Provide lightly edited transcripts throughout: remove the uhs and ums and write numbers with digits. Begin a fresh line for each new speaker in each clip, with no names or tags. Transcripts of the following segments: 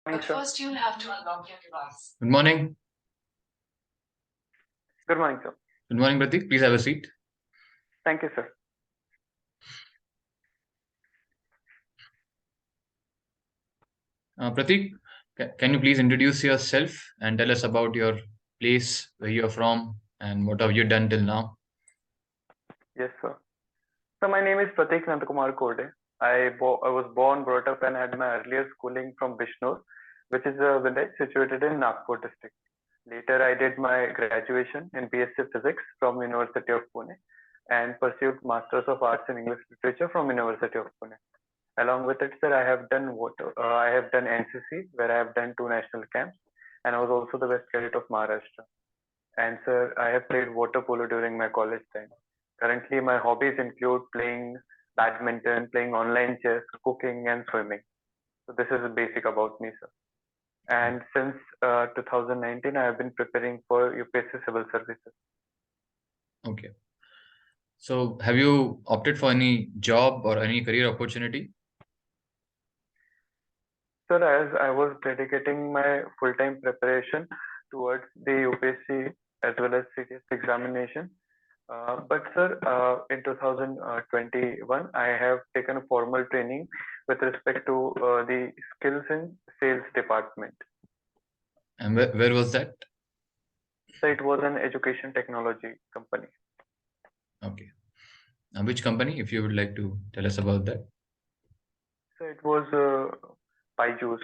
Morning,
But
sir.
first, you'll have to unlock your device.
Good morning.
Good morning, sir.
Good morning, Pratik. Please have a seat.
Thank you, sir.
Pratik, can you please introduce yourself and tell us about your place, where you're from, and what have you done till now?
Yes, sir. So my name is Pratik Korde. I was born, brought up, and had my earlier schooling from Bishnur, which is a village situated in Nagpur district. Later, I did my graduation in BSc Physics from University of Pune and pursued Masters of Arts in English Literature from University of Pune. Along with it, sir, I have done NCC, where I have done 2 national camps, and I was also the best cadet of Maharashtra. And sir, I have played water polo during my college time. Currently, my hobbies include playing badminton, playing online chess, cooking, and swimming. So this is basic about me, sir. And since 2019, I have been preparing for UPSC Civil Services.
Okay. So, have you opted for any job or any career opportunity?
Sir, as I was dedicating my full-time preparation towards the UPSC as well as CTS examination, but sir, in 2021, I have taken a formal training with respect to the skills in sales department.
And where was that?
So it was an education technology company.
Okay. Which company, if you would like to tell us about that?
So it was Byju's.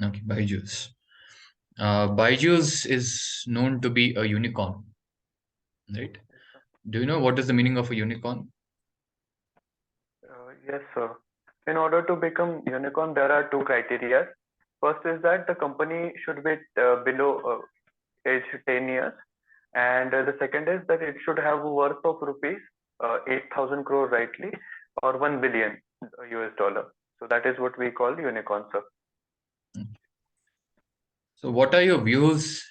Okay, Byju's. Byju's is known to be a unicorn, right? Do you know what is the meaning of a unicorn?
Yes, sir. In order to become unicorn, there are two criteria. First is that the company should be below age 10 years, and the second is that it should have a worth of rupees 8,000 crore rightly, or 1 billion US dollar. So that is what we call unicorn, sir.
So, what are your views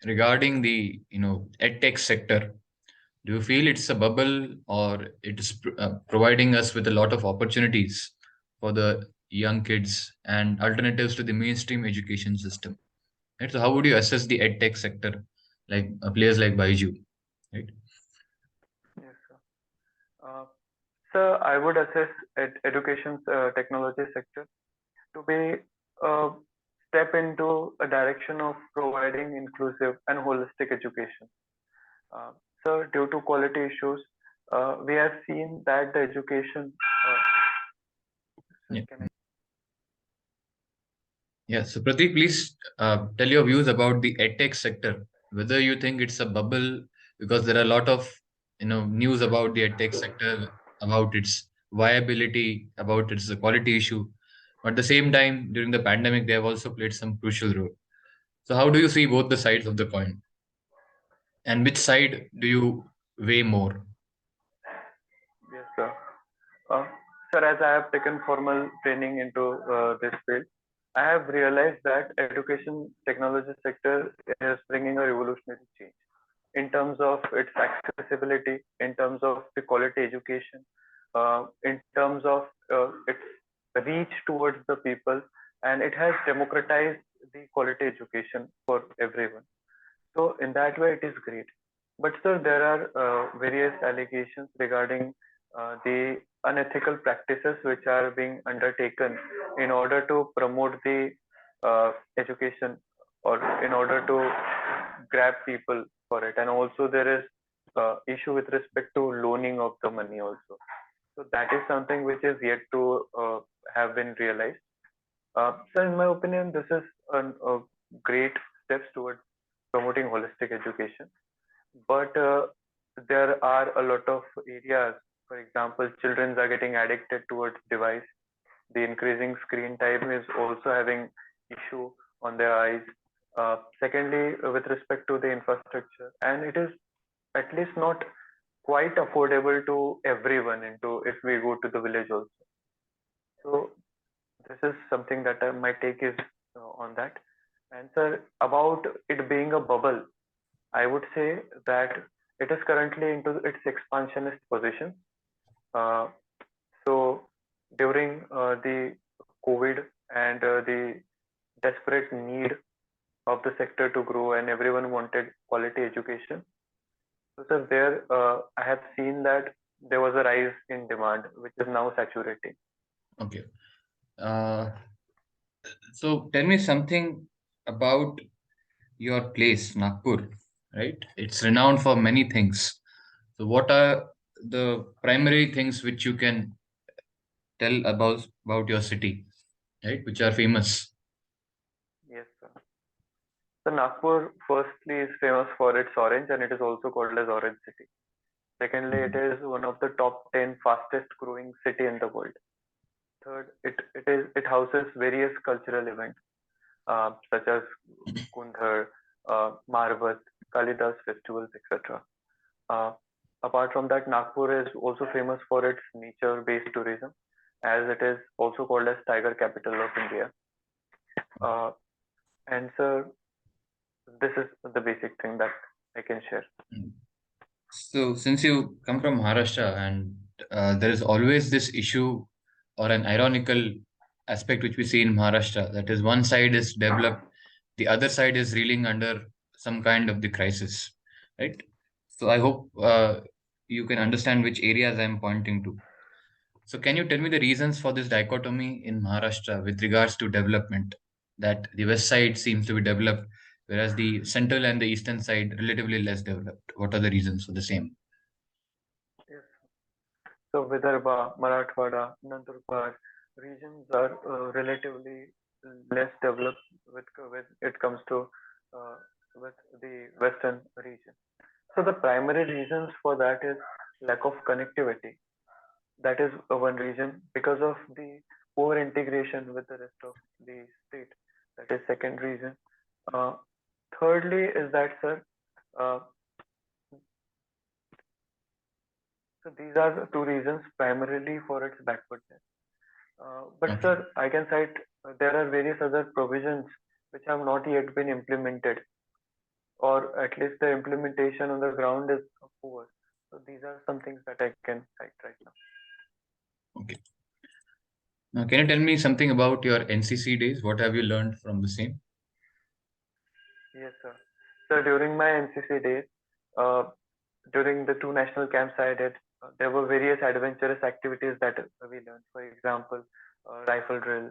regarding the edtech sector? Do you feel it's a bubble, or it is providing us with a lot of opportunities for the young kids and alternatives to the mainstream education system? Right. So, how would you assess the edtech sector, like players like Baiju? Right.
Yes, sir. Sir, I would assess education technology sector to be a step into a direction of providing inclusive and holistic education. Uh, so, due to quality issues, we have seen that the education.
Yeah.
Can I?
Yeah. So, Pratik, please tell your views about the edtech sector. Whether you think it's a bubble, because there are a lot of news about the edtech sector, about its viability, about its quality issue. But at the same time, during the pandemic, they have also played some crucial role. So, how do you see both the sides of the coin, and which side do you weigh more?
Yes, sir. Uh, Sir, as I have taken formal training into this field, I have realized that education technology sector is bringing a revolutionary change in terms of its accessibility, in terms of the quality education, in terms of its reach towards the people, and it has democratized the quality education for everyone. So in that way, it is great. But sir, there are various allegations regarding the unethical practices which are being undertaken in order to promote the education, or in order to grab people for it. And also there is issue with respect to loaning of the money also. So that is something which is yet to have been realized. So in my opinion, this is a great steps towards promoting holistic education. But there are a lot of areas. For example, children are getting addicted towards device. The increasing screen time is also having issue on their eyes. Secondly, with respect to the infrastructure, and it is at least not quite affordable to everyone into if we go to the village also. So this is something that my take is on that. And sir, about it being a bubble, I would say that it is currently into its expansionist position. Uh, so during the COVID and the desperate need of the sector to grow, and everyone wanted quality education. So, sir, there I have seen that there was a rise in demand, which is now saturating.
Okay. Uh, so tell me something about your place, Nagpur, right? It's renowned for many things. So what are the primary things which you can tell about your city, right? Which are famous.
Yes, sir. So Nagpur, firstly, is famous for its orange, and it is also called as Orange City. Secondly, it
Mhm.
is one of the top 10 fastest growing city in the world. Third, it houses various cultural events such as Kundhar, Marvat, Kalidas festivals, etc. Uh, Apart from that, Nagpur is also famous for its nature-based tourism, as it is also called as Tiger Capital of India. Uh, and sir, this is the basic thing that I can share.
So, since you come from Maharashtra, and there is always this issue or an ironical aspect which we see in Maharashtra, that is, one side is developed, the other side is reeling under some kind of the crisis, right? So, I hope you can understand which areas I am pointing to. So, can you tell me the reasons for this dichotomy in Maharashtra with regards to development? That the west side seems to be developed, whereas the central and the eastern side relatively less developed. What are the reasons for the same?
Yes. So Vidarbha, Marathwada, Nandurbar regions are relatively less developed with it comes to uh, with the western region. So the primary reasons for that is lack of connectivity. That is one reason because of the poor integration with the rest of the state. That is second reason. Uh, Thirdly is that, sir, uh, so these are the two reasons primarily for its backwardness. But
Okay.
sir, I can cite there are various other provisions which have not yet been implemented, or at least the implementation on the ground is poor. So these are some things that I can cite right now.
Okay. Now, can you tell me something about your NCC days? What have you learned from the same?
Yes, sir. So during my NCC days, uh, during the two national camps I did, there were various adventurous activities that we learned. For example, rifle drill,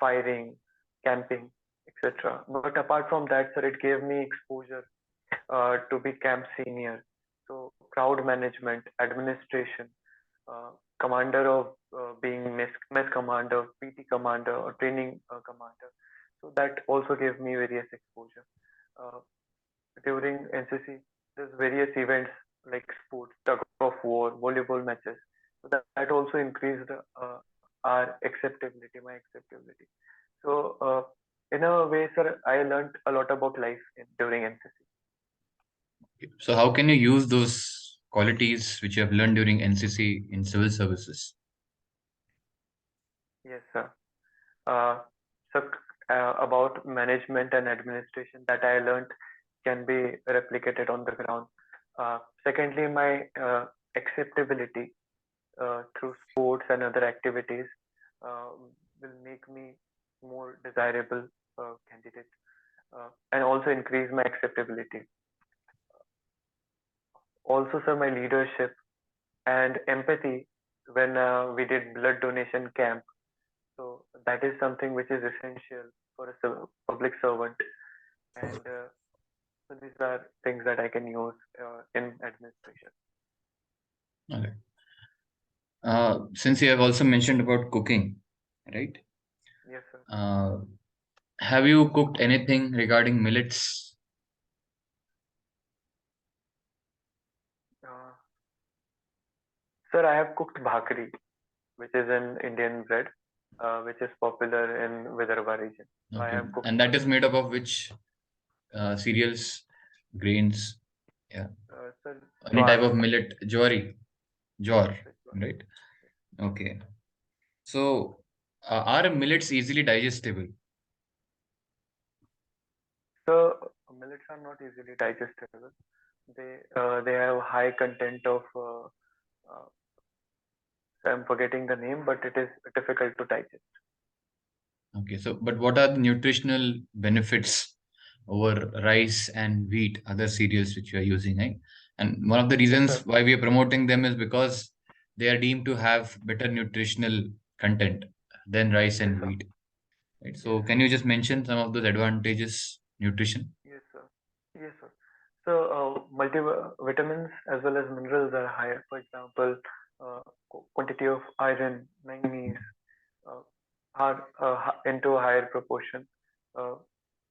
firing, camping, etc. But apart from that, sir, it gave me exposure to be camp senior. So crowd management, administration, uh, commander of being mess commander, PT commander, or training commander. So that also gave me various exposure. Uh, During NCC, there's various events like sports, tug of war, volleyball matches. So that also increased our acceptability, my acceptability. So in a way, sir, I learned a lot about life during NCC.
So, how can you use those qualities which you have learned during NCC in civil services?
Yes, sir. Uh, so about management and administration that I learned can be replicated on the ground. Secondly, my acceptability through sports and other activities uh, will make me more desirable candidate and also increase my acceptability. Also, sir, my leadership and empathy when we did blood donation camp. So that is something which is essential for a public servant, and so these are things that I can use in administration.
Okay. Since you have also mentioned about cooking, right?
Yes, sir.
Uh, have you cooked anything regarding millets?
Uh, Sir, I have cooked bhakri, which is an Indian bread, which is popular in Vidarbha region. So I
Okay.
have cooked
And that is
bhakri.
made up of which cereals, grains? Yeah.
Sir,
Any type
jwar.
of millet, jowari,
Yes,
jowar,
sir, jwar.
right? Okay. So, are millets easily digestible?
So millets are not easily digestible. They have high content of I'm forgetting the name, but it is difficult to digest.
Okay, so but what are the nutritional benefits over rice and wheat, other cereals which we are using, right? And one of the
Yes,
reasons
sir.
why we are promoting them is because they are deemed to have better nutritional content than rice
Yes,
and
sir.
wheat, right?
Yes.
So can you just mention some of those advantages, nutrition?
Yes, sir. Yes, sir. So, multivitamins as well as minerals are higher. For example, quantity of iron, manganese uh, are into a higher proportion. Uh,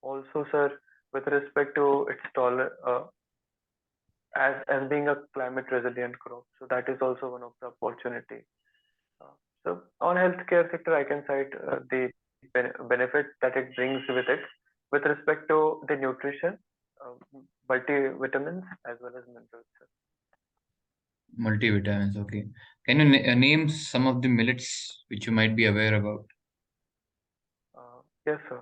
Also, sir, with respect to its as being a climate resilient crop, so that is also one of the opportunity. Uh, so, on healthcare sector, I can cite the benefit that it brings with it, with respect to the nutrition, uh, multivitamins as well as minerals.
Multivitamins, okay. Can you name some of the millets which you might be aware about?
Yes, sir.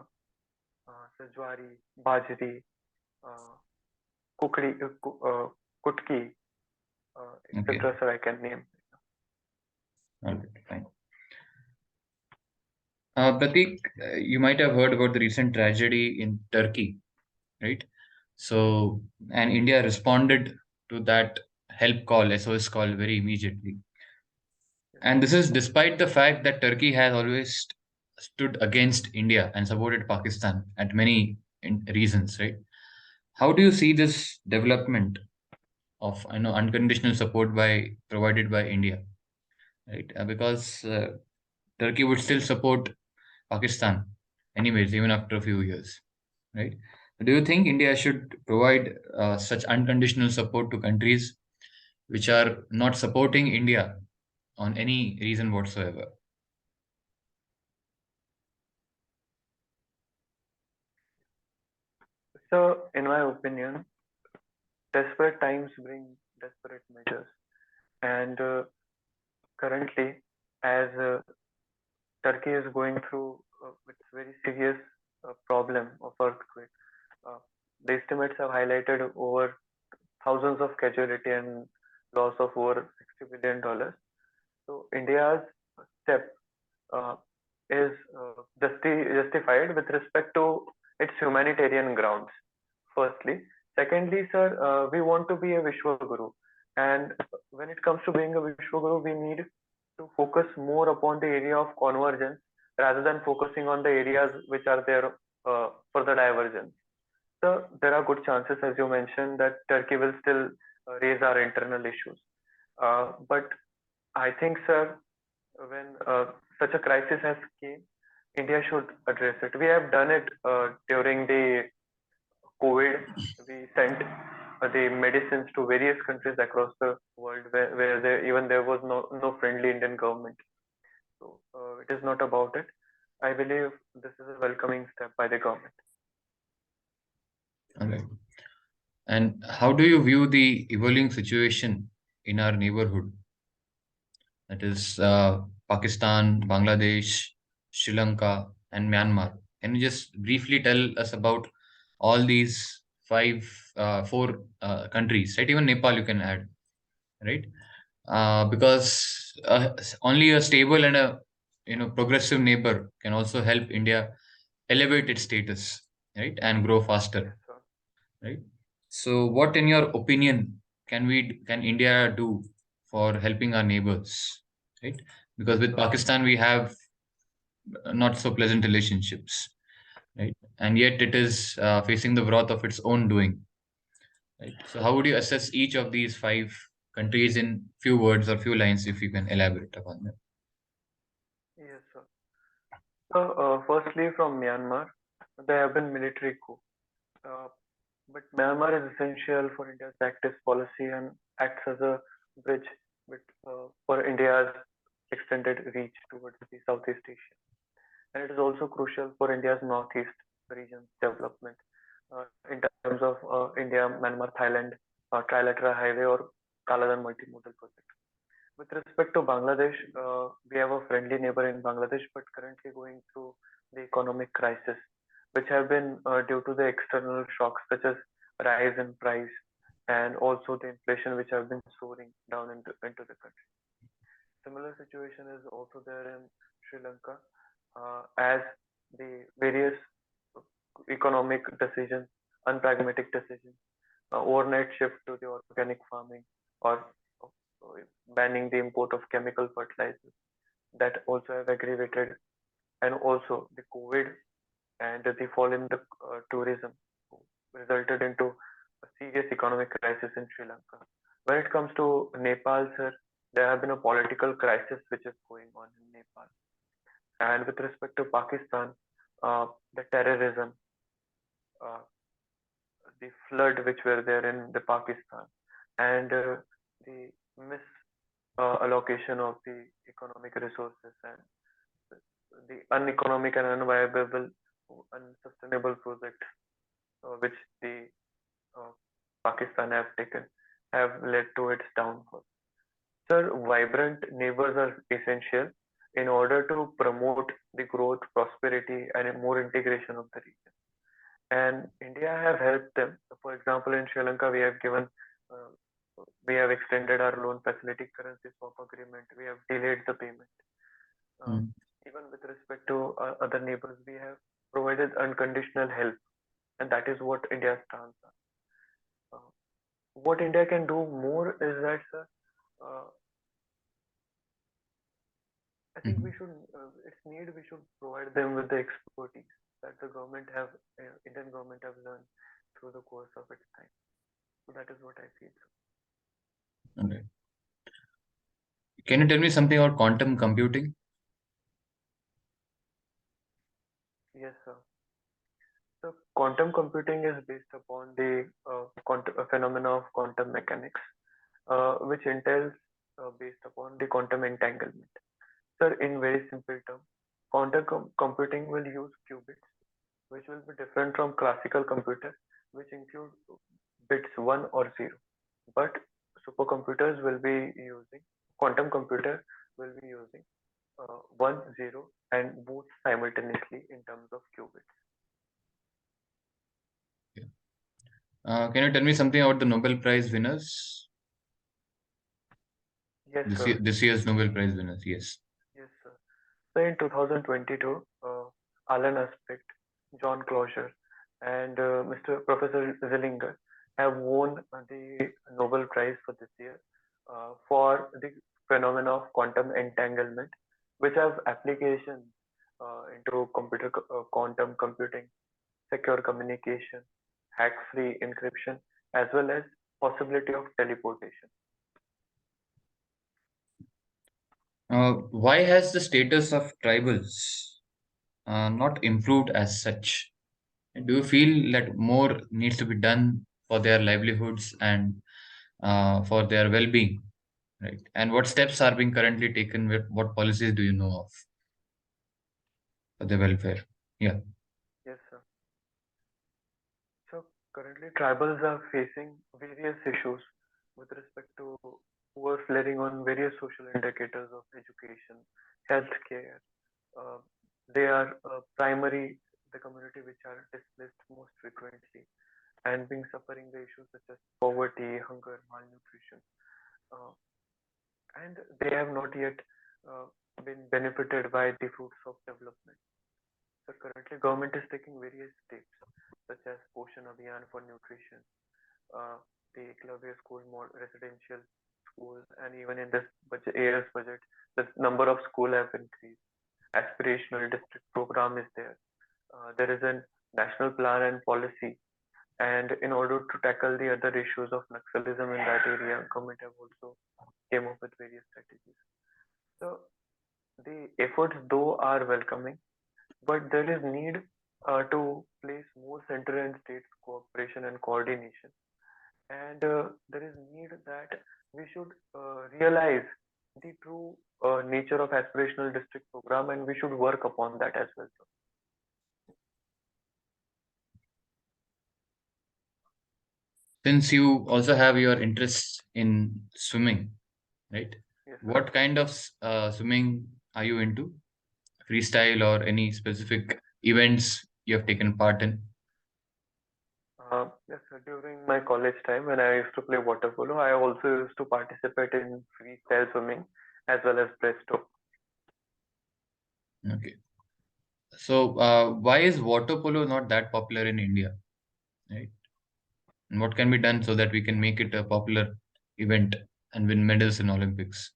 So jwari, bajri, uh, kukri, kutki,
Okay,
etc. Sir, I can name.
all right, fine. Pratik, you might have heard about the recent tragedy in Turkey, right? So, and India responded to that help call, SOS call, very immediately.
Yes,
And
sir.
this is despite the fact that Turkey has always stood against India and supported Pakistan at many reasons, right? How do you see this development of unconditional support by provided by India, right? Because Turkey would still support Pakistan, anyways, even after a few years, right? Do you think India should provide such unconditional support to countries which are not supporting India on any reason whatsoever?
So, in my opinion, desperate times bring desperate measures, and currently, as Turkey is going through with very serious problem of earthquake. Uh, the estimates have highlighted over thousands of casualty and loss of over $60 billion. So India's step uh, is justified with respect to its humanitarian grounds. Firstly, secondly, sir, we want to be a Vishwa Guru, and when it comes to being a Vishwa Guru, we need to focus more upon the area of convergence rather than focusing on the areas which are there for the divergence. So there are good chances, as you mentioned, that Turkey will still raise our internal issues. But I think, sir, when such a crisis has came, India should address it. We have done it during the COVID. We sent the medicines to various countries across the world where there was no friendly Indian government. So it is not about it. I believe this is a welcoming step by the government.
Okay. And how do you view the evolving situation in our neighborhood? That is Pakistan, Bangladesh, Sri Lanka, and Myanmar. Can you just briefly tell us about all these four countries, right? Even Nepal you can add, right? Because only a stable and a progressive neighbor can also help India elevate its status, right, and grow faster,
Yes, sir.
right? So, what, in your opinion, can India do for helping our neighbors, right? Because
Yes,
with
sir.
Pakistan we have not so pleasant relationships, right? And yet it is facing the wrath of its own doing, right? So, how would you assess each of these five countries in few words or few lines, if you can elaborate upon them?
Yes, sir. So, firstly, from Myanmar, there have been military coup. Uh, but Myanmar is essential for India's active policy and acts as a bridge for India's extended reach towards the Southeast Asia. And it is also crucial for India's Northeast region's development in terms of India, Myanmar, Thailand, trilateral highway or Kaladan multimodal project. With respect to Bangladesh, we have a friendly neighbor in Bangladesh, but currently going through the economic crisis, which have been due to the external shocks such as rise in price and also the inflation which have been soaring down into the country. Similar situation is also there in Sri Lanka, as the various economic decisions, unpragmatic decisions, overnight shift to the organic farming, or banning the import of chemical fertilizers that also have aggravated, and also the COVID and the fall in the tourism resulted into a serious economic crisis in Sri Lanka. When it comes to Nepal, sir, there have been a political crisis which is going on in Nepal. And with respect to Pakistan, the terrorism, uh, the flood which were there in the Pakistan, and the misallocation of the economic resources and the uneconomic and unviable, unsustainable project which the uh, Pakistan have taken have led to its downfall. Sir, vibrant neighbors are essential in order to promote the growth, prosperity, and more integration of the region. And India have helped them. For example, in Sri Lanka, uh, we have extended our loan facility, currency swap agreement. We have delayed the payment. Uh,
Mm.
Even with respect to other neighbors, we have provided unconditional help, and that is what India's stance are. Uh, what India can do more is that, sir, uh, I think we
Mhm.
should, it's need we should provide them with the expertise that the government have, Indian government have learned through the course of its time. So that is what I feel.
Okay. Can you tell me something about quantum computing?
Yes, sir. So quantum computing is based upon the phenomena of quantum mechanics, which entails based upon the quantum entanglement. Sir, in very simple terms, quantum computing will use qubits, which will be different from classical computer, which include bits 1 or 0. But supercomputers will be using, quantum computer will be using 1, 0, and both simultaneously in terms of qubits.
Can you tell me something about the Nobel Prize winners?
Yes, sir.
This year's Nobel Prize winners, yes.
Yes, sir. So in 2022, Alan Aspect, John Clauser, and Mr. Professor Zillinger have won the Nobel Prize for this year for the phenomena of quantum entanglement, which have applications into quantum computing, secure communication, hack-free encryption, as well as possibility of teleportation.
Why has the status of tribals not improved as such? Do you feel that more needs to be done for their livelihoods and for their well-being, right? And what steps are being currently taken? What policies do you know of for their welfare? Yeah.
Yes, sir. So currently, tribals are facing various issues with respect to who are flaring on various social indicators of education, healthcare. Uh, they are primary the community which are displaced most frequently and being suffering the issues such as poverty, hunger, malnutrition, uh, and they have not yet uh, been benefited by the fruits of development. So currently, government is taking various steps such as Poshan Abhiyan for nutrition, uh, the Eklavya school, more residential schools, and even in this budget, AS budget, the number of school have increased. Aspirational district program is there. There is a national plan and policy, and in order to tackle the other issues of Naxalism in that area, government have also came up with various strategies. So the efforts though are welcoming, but there is need to place more central and state cooperation and coordination, and there is need that we should realize the true nature of aspirational district program, and we should work upon that as well.
Since you also have your interests in swimming, right?
Yes, sir.
What kind of swimming are you into? Freestyle or any specific events you have taken part in?
Yes, sir. During my college time, when I used to play water polo, I also used to participate in freestyle swimming as well as breaststroke.
Okay. So, why is water polo not that popular in India, right? And what can be done so that we can make it a popular event and win medals in Olympics?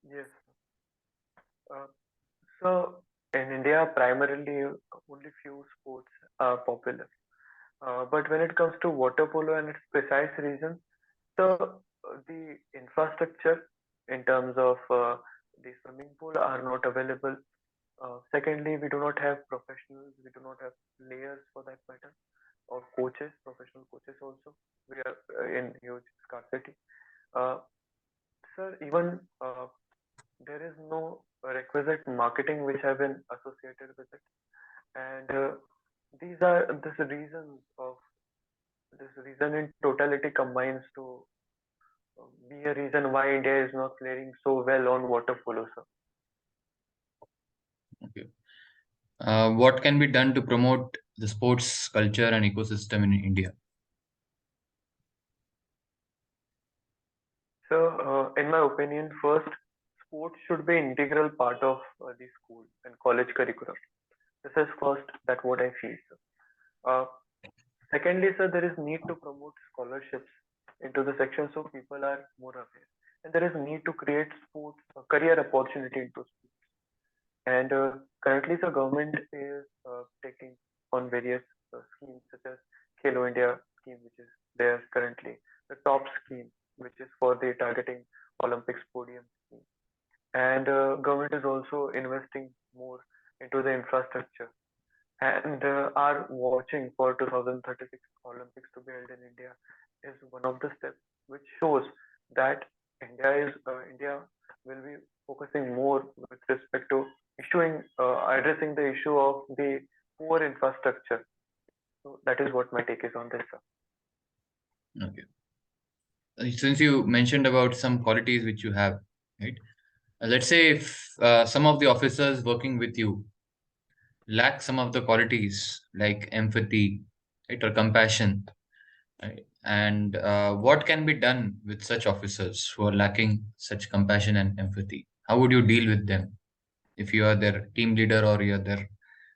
Yes. Uh, so in India, primarily only few sports are popular. But when it comes to water polo and its precise reasons, so the infrastructure in terms of the swimming pool are not available. Secondly, we do not have professionals, we do not have players for that matter, or coaches, professional coaches also. We are in huge scarcity. Uh, Sir, even there is no requisite marketing which have been associated with it, and these are this reasons of this reason in totality combines to be a reason why India is not faring so well on water polo, sir.
Okay. What can be done to promote the sports culture and ecosystem in India?
So, in my opinion, first, sports should be integral part of the school and college curriculum. This is first that what I feel, sir. Uh, Secondly, sir, there is need to promote scholarships into the section so people are more aware, and there is need to create sports career opportunity into sports. And currently, the government is taking on various schemes such as Khelo India scheme, which is there currently, the top scheme, which is for the targeting Olympics podium scheme. And government is also investing more into the infrastructure and are watching for 2036 Olympics to be held in India is one of the steps which shows that India will be focusing more with respect to addressing the issue of the poor infrastructure. So that is what my take is on this, sir.
Okay. Since you mentioned about some qualities which you have, right? Let's say if some of the officers working with you lack some of the qualities like empathy, right, or compassion, right? And what can be done with such officers who are lacking such compassion and empathy? How would you deal with them if you are their team leader or you're their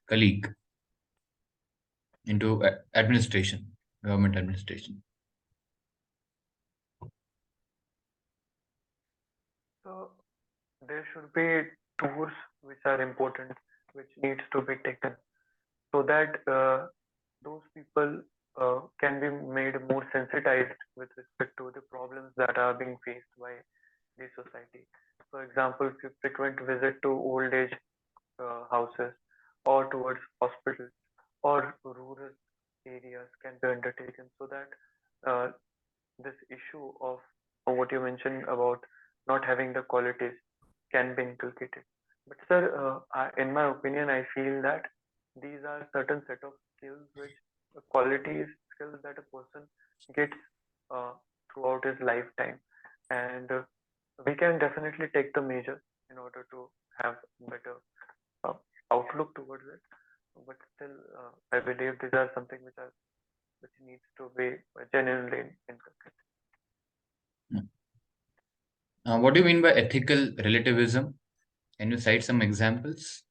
colleague into administration, government administration?
So there should be tours which are important, which needs to be taken so that those people can be made more sensitized with respect to the problems that are being faced by the society. For example, if you frequent visit to old age houses or towards hospitals or rural areas can be undertaken so that uh, this issue of what you mentioned about not having the qualities can be inculcated. But sir, in my opinion, I feel that these are certain set of skills which qualities skills that a person gets uh, throughout his lifetime, and we can definitely take the measures in order to have better uh, outlook towards it. But still, I believe these are something which needs to be genuinely inculcated.
What do you mean by ethical relativism? Can you cite some examples?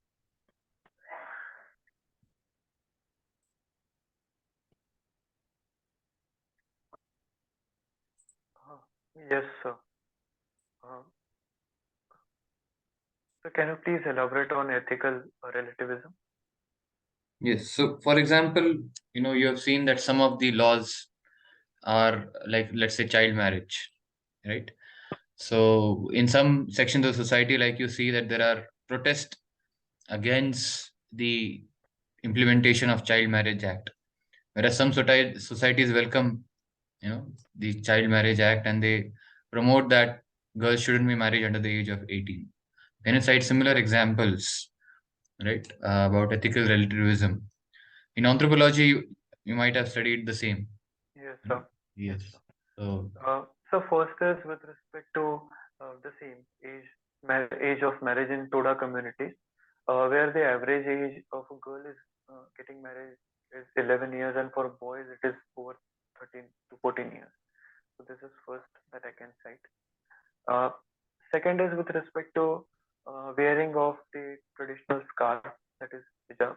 Uh, yes, sir. Uh, so can you please elaborate on ethical relativism?
Yes. So, for example, you have seen that some of the laws are like, let's say, child marriage, right? So, in some sections of society, like you see that there are protests against the implementation of Child Marriage Act, whereas some societies welcome, the Child Marriage Act, and they promote that girls shouldn't be married under the age of 18. Can you cite similar examples, right, about ethical relativism? In anthropology, you might have studied the same.
Yes,
Right?
sir. Yes,
Yes.
sir.
So,
So first is with respect to the same age of marriage in Toda communities, where the average age of a girl is getting married is 11 years, and for boys it is over 13 to 14 years. So this is first that I can cite. Uh, Second is with respect to wearing of the traditional scarf, that is hijab,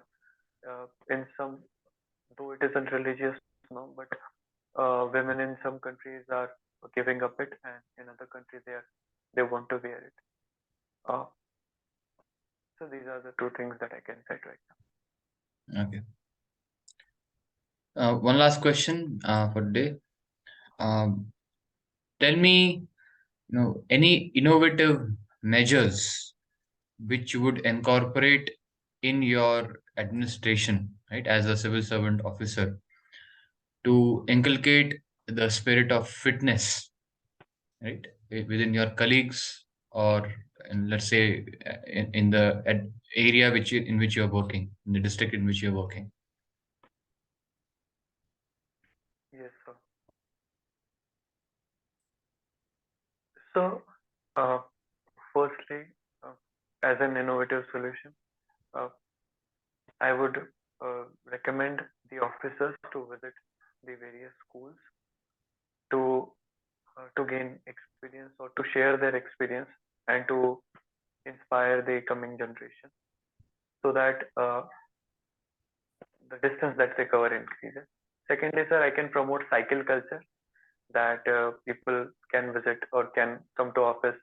in some, though it isn't religious now, but women in some countries are giving up it, and in other countries they want to wear it. Uh, so these are the two things that I can say right now.
Okay. One last question for today. Um, Tell me, any innovative measures which you would incorporate in your administration, right, as a civil servant officer, to inculcate the spirit of fitness, right, within your colleagues, or let's say in the area in which you're working, in the district in which you're working.
Yes, sir. So, uh, firstly, uh, as an innovative solution, uh, I would recommend the officers to visit the various schools to gain experience or to share their experience and to inspire the coming generation, so that the distance that they cover increases. Secondly, sir, I can promote cycle culture, that people can visit or can come to office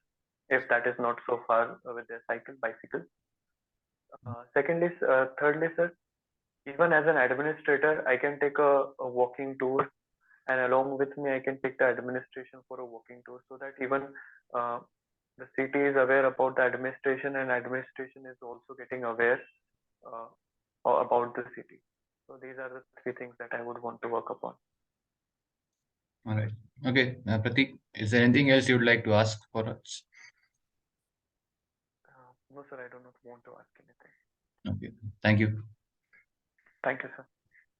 if that is not so far with their bicycle. Thirdly, sir, even as an administrator, I can take a walking tour, and along with me, I can take the administration for a walking tour, so that even uh, the city is aware about the administration, and administration is also getting aware uh, about the city. So these are the three things that I would want to work upon.
All right. Okay, Pratik, is there anything else you'd like to ask for us?
No, sir, I do not want to ask anything.
Okay, thank you.
Thank you, sir.